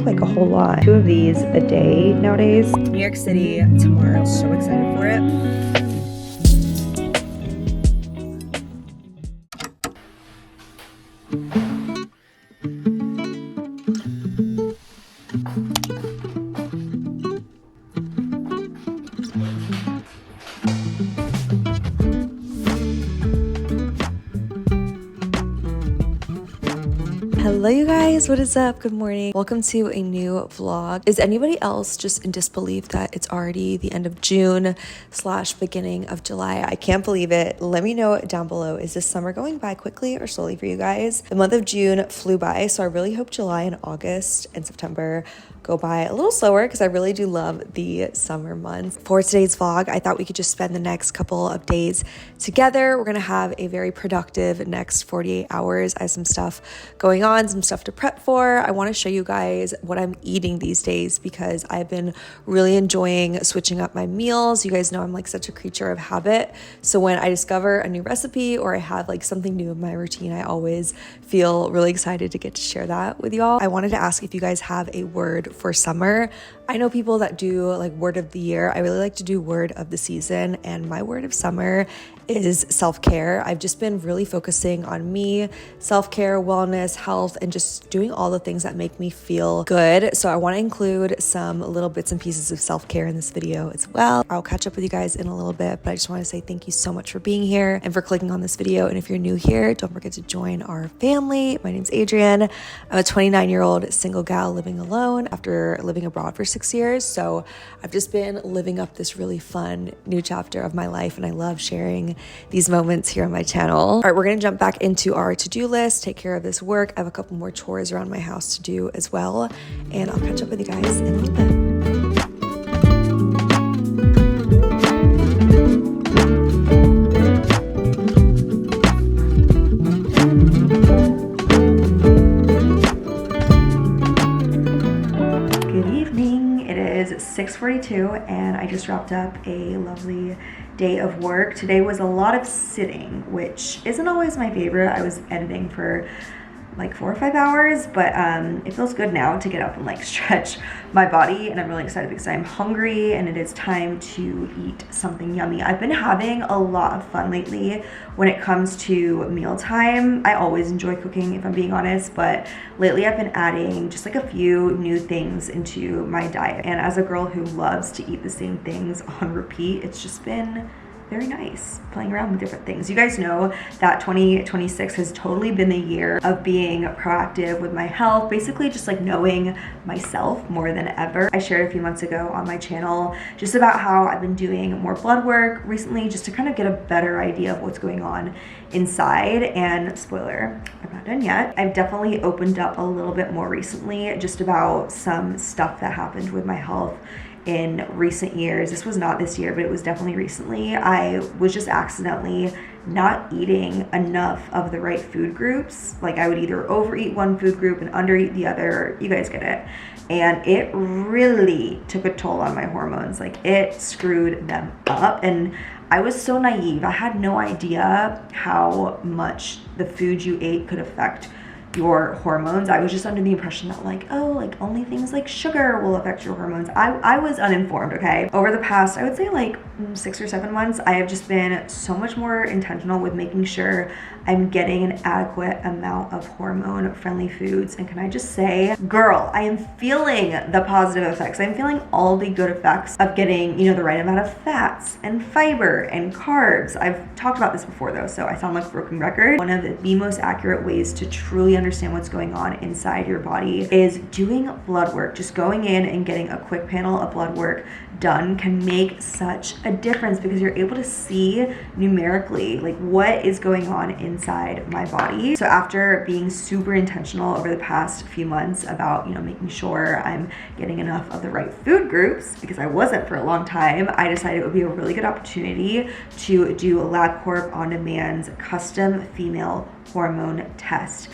look like a whole lot. 2 of these a day nowadays. New York City tomorrow. So excited for it. Hello you guys, what is up? Good morning. Welcome to a new vlog. Is anybody else just in disbelief that it's already the end of June / beginning of July? I can't believe it. Let me know down below. Is this summer going by quickly or slowly for you guys? The month of June flew by, so I really hope July and August and September go by a little slower because I really do love the summer months. For today's vlog, I thought we could just spend the next couple of days together. We're gonna have a very productive next 48 hours. I have some stuff going on, some stuff to prep for. I wanna show you guys what I'm eating these days because I've been really enjoying switching up my meals. You guys know I'm like such a creature of habit. So when I discover a new recipe or I have like something new in my routine, I always feel really excited to get to share that with y'all. I wanted to ask if you guys have a word for summer. I know people that do like word of the year. I really like to do word of the season, and my word of summer is self-care. I've just been really focusing on me, self-care, wellness, health, and just doing all the things that make me feel good. So I want to include some little bits and pieces of self-care in this video as well. I'll catch up with you guys in a little bit, but I just want to say thank you so much for being here and for clicking on this video. And if you're new here, don't forget to join our family. My name's Adrienne. I'm a 29-year-old single gal living alone after living abroad for 6 years. So I've just been living up this really fun new chapter of my life, and I love sharing these moments here on my channel. All right, we're gonna jump back into our to-do list, take care of this work. I have a couple more chores around my house to do as well, and I'll catch up with you guys in a little bit. Good evening. It is 6:42 and I just wrapped up a lovely day of work. Today was a lot of sitting, which isn't always my favorite. I was editing for like 4 or 5 hours, but it feels good now to get up and like stretch my body, and I'm really excited because I'm hungry and it is time to eat something yummy. I've been having a lot of fun lately when it comes to mealtime. I always enjoy cooking, if I'm being honest, but lately I've been adding just like a few new things into my diet, and as a girl who loves to eat the same things on repeat, it's just been very nice playing around with different things. You guys know that 2026 has totally been the year of being proactive with my health, basically just like knowing myself more than ever. I shared a few months ago on my channel just about how I've been doing more blood work recently just to kind of get a better idea of what's going on inside, and spoiler, I'm not done yet. I've definitely opened up a little bit more recently just about some stuff that happened with my health in recent years. This was not this year, but it was definitely recently. I was just accidentally not eating enough of the right food groups. Like I would either overeat one food group and undereat the other. You guys get it. And it really took a toll on my hormones. Like it screwed them up. And I was so naive. I had no idea how much the food you ate could affect your hormones. I was just under the impression that like, oh, like only things like sugar will affect your hormones. I was uninformed, okay? Over the past, I would say like 6 or 7 months, I have just been so much more intentional with making sure I'm getting an adequate amount of hormone-friendly foods. And can I just say, girl, I am feeling the positive effects. I'm feeling all the good effects of getting, you know, the right amount of fats and fiber and carbs. I've talked about this before though, so I sound like a broken record. One of the most accurate ways to truly understand what's going on inside your body is doing blood work. Just going in and getting a quick panel of blood work done can make such a difference because you're able to see numerically like what is going on inside my body. So after being super intentional over the past few months about, you know, making sure I'm getting enough of the right food groups, because I wasn't for a long time, I decided it would be a really good opportunity to do a LabCorp On Demand's custom female hormone test.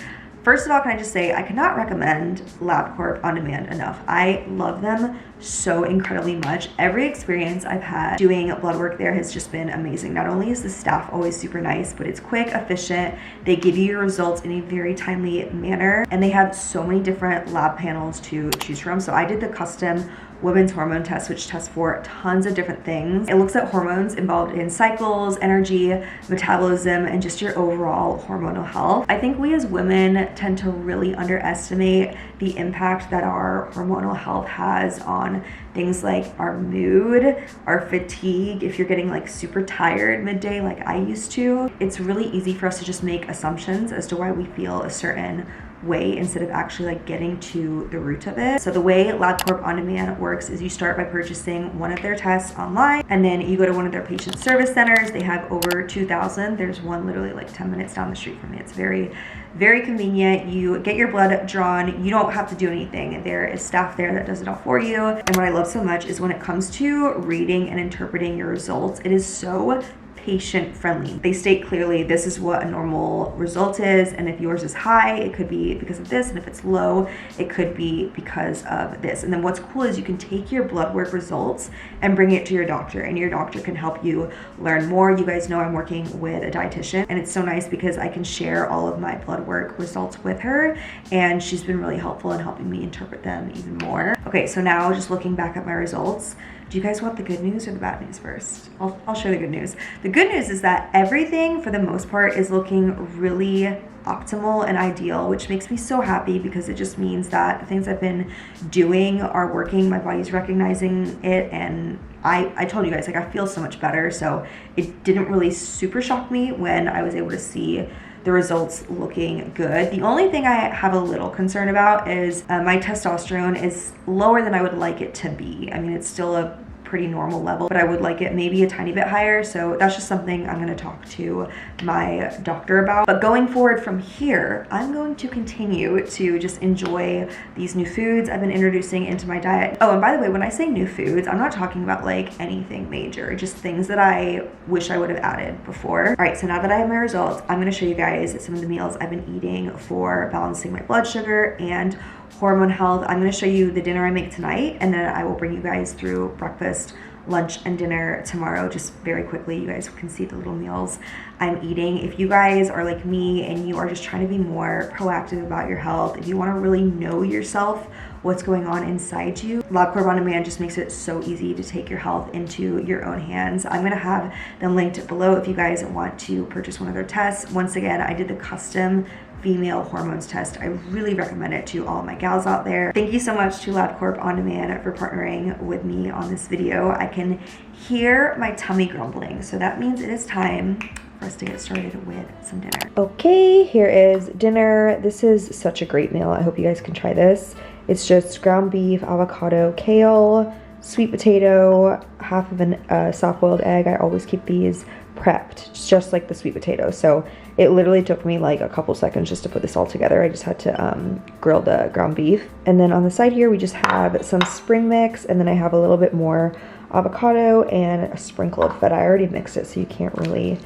First of all, can I just say I cannot recommend LabCorp On Demand enough. I love them so incredibly much. Every experience I've had doing blood work there has just been amazing. Not only is the staff always super nice, but it's quick, efficient. They give you your results in a very timely manner, and they have so many different lab panels to choose from. So I did the custom women's hormone test, which tests for tons of different things. It looks at hormones involved in cycles, energy, metabolism, and just your overall hormonal health. I think we as women tend to really underestimate the impact that our hormonal health has on things like our mood, our fatigue. If you're getting like super tired midday like I used to, it's really easy for us to just make assumptions as to why we feel a certain way instead of actually like getting to the root of it. So the way LabCorp On Demand works is you start by purchasing one of their tests online, and then you go to one of their patient service centers. They have over 2,000. There's one literally like 10 minutes down the street from me. It's very, very convenient. You get your blood drawn. You don't have to do anything. There is staff there that does it all for you. And what I love so much is when it comes to reading and interpreting your results, it is so patient friendly. They state clearly this is what a normal result is, and if yours is high, it could be because of this, and if it's low, it could be because of this. And then what's cool is you can take your blood work results and bring it to your doctor, and your doctor can help you learn more. You guys know I'm working with a dietitian, and it's so nice because I can share all of my blood work results with her, and she's been really helpful in helping me interpret them even more. Okay, so now just looking back at my results, do you guys want the good news or the bad news first? I'll share the good news. The good news is that everything for the most part is looking really optimal and ideal, which makes me so happy because it just means that the things I've been doing are working. My body's recognizing it, and I told you guys, like, I feel so much better. So it didn't really super shock me when I was able to see the results looking good. The only thing I have a little concern about is my testosterone is lower than I would like it to be. I mean, it's still a pretty normal level, but I would like it maybe a tiny bit higher. So that's just something I'm going to talk to my doctor about. But going forward from here, I'm going to continue to just enjoy these new foods I've been introducing into my diet. Oh, and by the way, when I say new foods, I'm not talking about like anything major, just things that I wish I would have added before. All right, so now that I have my results, I'm going to show you guys some of the meals I've been eating for balancing my blood sugar and hormone health. I'm going to show you the dinner I make tonight, and then I will bring you guys through breakfast, lunch, and dinner tomorrow. Just very quickly, you guys can see the little meals I'm eating. If you guys are like me and you are just trying to be more proactive about your health, if you want to really know yourself, what's going on inside you, LabCorp On Demand just makes it so easy to take your health into your own hands. I'm going to have them linked below if you guys want to purchase one of their tests. Once again, I did the custom female hormones test. I really recommend it to all my gals out there. Thank you so much to LabCorp On Demand for partnering with me on this video. I can hear my tummy grumbling, so that means it is time for us to get started with some dinner. Okay, here is dinner. This is such a great meal. I hope you guys can try this. It's just ground beef, avocado, kale, sweet potato, half of a soft-boiled egg. I always keep these prepped, just like the sweet potato. So it literally took me like a couple seconds just to put this all together. I just had to grill the ground beef. And then on the side here, we just have some spring mix, and then I have a little bit more avocado and a sprinkle of feta. I already mixed it, so you can't really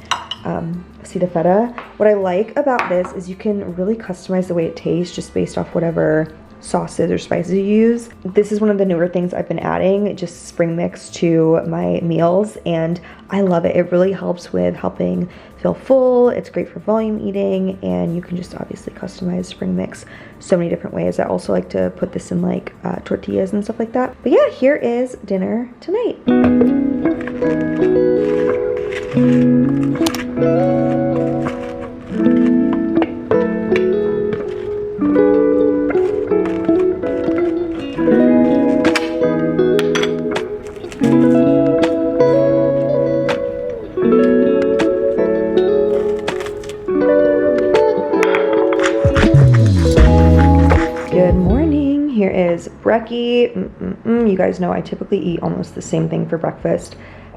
see the feta. What I like about this is you can really customize the way it tastes just based off whatever sauces or spices you use. This is one of the newer things I've been adding, just spring mix to my meals, and I love it. It really helps with helping feel full. It's great for volume eating, and you can just obviously customize spring mix so many different ways. I also like to put this in like tortillas and stuff like that. But yeah, here is dinner tonight. Brekkie. You guys know I typically eat almost the same thing for breakfast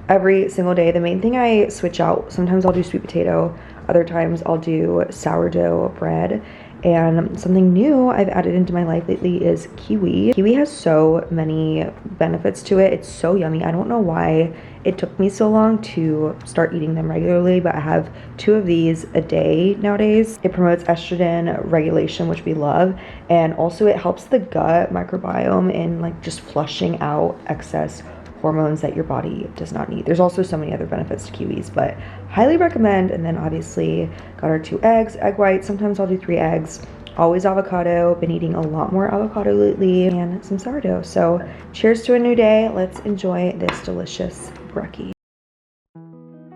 every single day. The main thing I switch out, sometimes I'll do sweet potato, other times I'll do sourdough bread, And something new I've added into my life lately is kiwi. Kiwi has so many benefits to it. It's so yummy. I don't know why it took me so long to start eating them regularly, but I have 2 of these a day nowadays. It promotes estrogen regulation, which we love, and also it helps the gut microbiome in like just flushing out excess hormones that your body does not need. There's also so many other benefits to kiwis, but highly recommend. And then obviously got our 2 eggs, egg whites. Sometimes I'll do 3 eggs. Always avocado. Been eating a lot more avocado lately, and some sourdough. So cheers to a new day. Let's enjoy this delicious brekkie.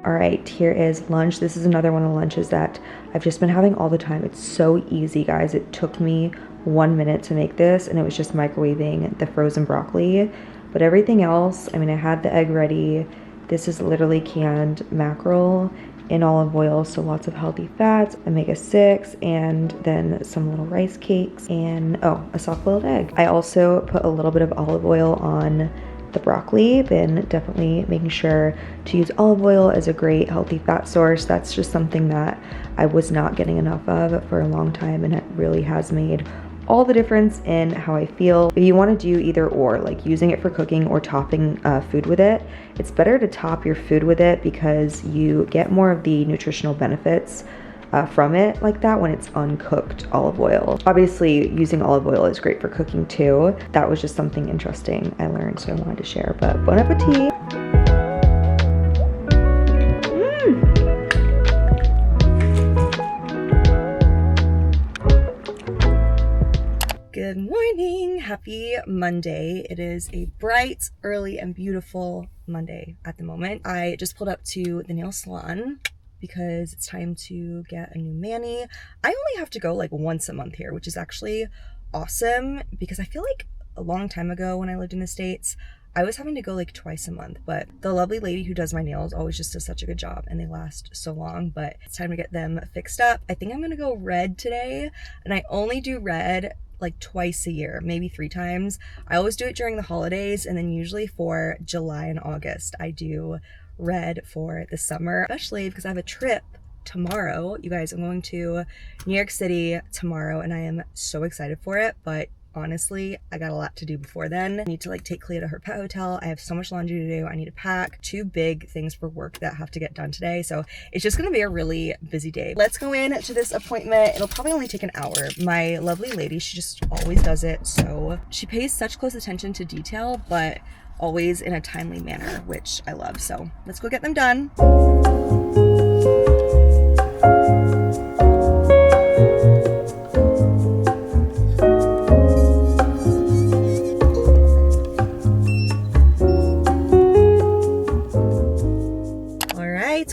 All right, here is lunch. This is another one of the lunches that I've just been having all the time. It's so easy, guys. It took me 1 minute to make this, and it was just microwaving the frozen broccoli. But everything else, I mean, I had the egg ready. This is literally canned mackerel in olive oil, so lots of healthy fats, omega-6, and then some little rice cakes, and oh, a soft-boiled egg. I also put a little bit of olive oil on the broccoli. Been definitely making sure to use olive oil as a great healthy fat source. That's just something that I was not getting enough of for a long time, and it really has made all the difference in how I feel. If you want to do either or, like using it for cooking or topping food with it, it's better to top your food with it because you get more of the nutritional benefits from it like that when it's uncooked olive oil. Obviously, using olive oil is great for cooking too. That was just something interesting I learned, so I wanted to share. But bon appetit! Good morning, happy Monday. It is a bright, early, and beautiful Monday at the moment. I just pulled up to the nail salon because it's time to get a new mani. I only have to go like once a month here, which is actually awesome because I feel like a long time ago when I lived in the States, I was having to go like twice a month, but the lovely lady who does my nails always just does such a good job and they last so long. But it's time to get them fixed up. I think I'm gonna go red today, and I only do red like twice a year, maybe 3 times. I always do it during the holidays, and then usually for July and August I do red for the summer, especially because I have a trip tomorrow. You guys, I'm going to New York City tomorrow and I am so excited for it, but honestly, I got a lot to do before then. I need to like take Clea to her pet hotel. I have so much laundry to do. I need to pack 2 big things for work that have to get done today. So it's just gonna be a really busy day. Let's go in to this appointment. It'll probably only take an hour. My lovely lady, she just always does it. So she pays such close attention to detail, but always in a timely manner, which I love. So let's go get them done.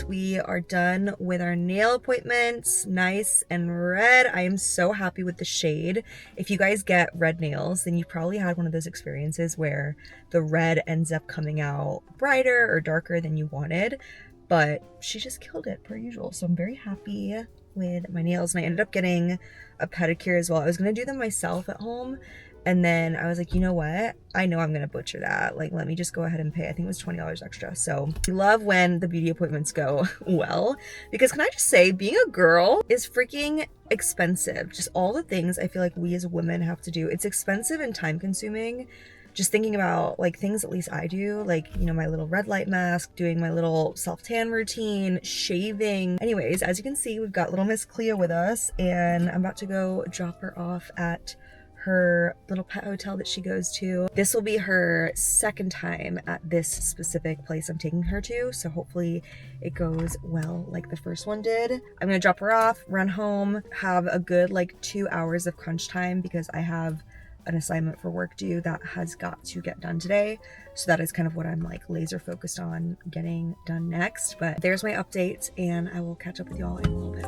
We are done with our nail appointments, nice and red. I am so happy with the shade. If you guys get red nails, then you probably had one of those experiences where the red ends up coming out brighter or darker than you wanted, but she just killed it per usual. So I'm very happy with my nails, and I ended up getting a pedicure as well. I was gonna do them myself at home, and then I was like, you know what? I know I'm gonna butcher that. Like, let me just go ahead and pay. I think it was $20 extra. So I love when the beauty appointments go well, because can I just say, being a girl is freaking expensive. Just all the things I feel like we as women have to do. It's expensive and time consuming. Just thinking about like things at least I do, like, you know, my little red light mask, doing my little self-tan routine, shaving. Anyways, as you can see, we've got little Miss Clea with us, and I'm about to go drop her off at her little pet hotel that she goes to. This will be her 2nd time at this specific place I'm taking her to, so hopefully it goes well like the first one did. I'm gonna drop her off, run home, have a good like 2 hours of crunch time because I have an assignment for work due that has got to get done today. So that is kind of what I'm like laser focused on getting done next. But there's my update, and I will catch up with y'all in a little bit.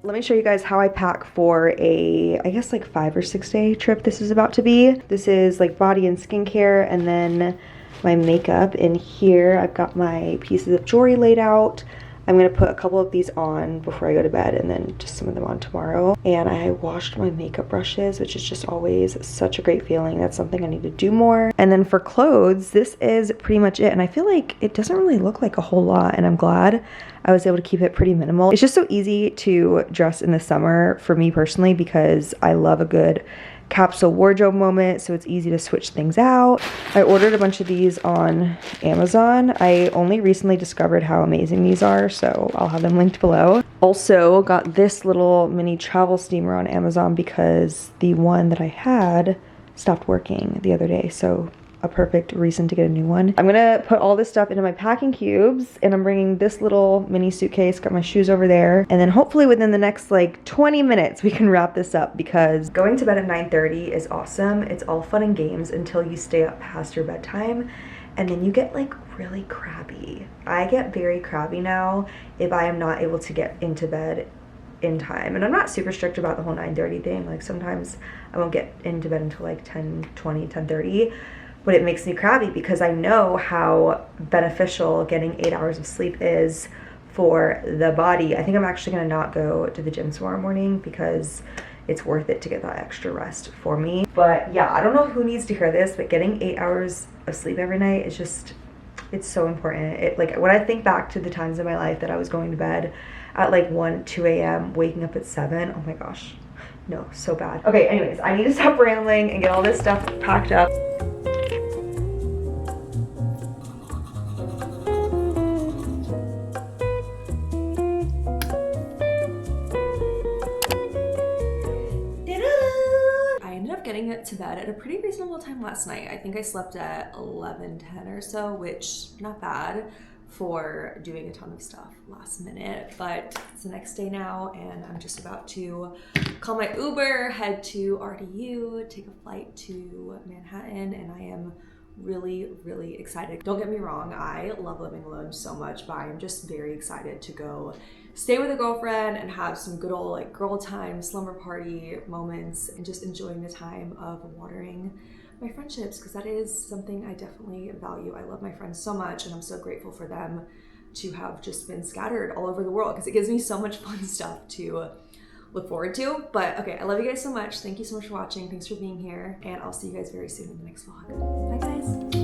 Let me show you guys how I pack for a, I guess like 5 or 6 day trip this is about to be. This is like body and skincare, and then my makeup in here. I've got my pieces of jewelry laid out. I'm gonna put a couple of these on before I go to bed and then just some of them on tomorrow. And I washed my makeup brushes, which is just always such a great feeling. That's something I need to do more. And then for clothes, this is pretty much it. And I feel like it doesn't really look like a whole lot, and I'm glad I was able to keep it pretty minimal. It's just so easy to dress in the summer for me personally because I love a good capsule wardrobe moment, so it's easy to switch things out. I ordered a bunch of these on Amazon. I only recently discovered how amazing these are, so I'll have them linked below. Also got this little mini travel steamer on Amazon because the one that I had stopped working the other day, so a perfect reason to get a new one. I'm gonna put all this stuff into my packing cubes, and I'm bringing this little mini suitcase, got my shoes over there, and then hopefully within the next like 20 minutes we can wrap this up, because going to bed at 9:30 is awesome. It's all fun and games until you stay up past your bedtime, and then you get like really crabby. I get very crabby now if I am not able to get into bed in time. And I'm not super strict about the whole 9:30 thing. Like sometimes I won't get into bed until like 10:20, 10:30. But it makes me crabby because I know how beneficial getting 8 hours of sleep is for the body. I think I'm actually gonna not go to the gym tomorrow morning because it's worth it to get that extra rest for me. But yeah, I don't know who needs to hear this, but getting 8 hours of sleep every night is just, it's so important. It, like, when I think back to the times in my life that I was going to bed at like 1, 2 a.m., waking up at 7, oh my gosh, no, so bad. Okay, anyways, I need to stop rambling and get all this stuff packed up. Getting it to bed at a pretty reasonable time last night. I think I slept at 11:10 or so, which not bad for doing a ton of stuff last minute. But it's the next day now, and I'm just about to call my Uber, head to RDU, take a flight to Manhattan, and I am really, really excited. Don't get me wrong, I love living alone so much, but I'm just very excited to go stay with a girlfriend and have some good old like girl time, slumber party moments, and just enjoying the time of watering my friendships, because that is something I definitely value. I love my friends so much, and I'm so grateful for them to have just been scattered all over the world, because it gives me so much fun stuff to look forward to. But okay, I love you guys so much. Thank you so much for watching. Thanks for being here, and I'll see you guys very soon in the next vlog. Bye guys.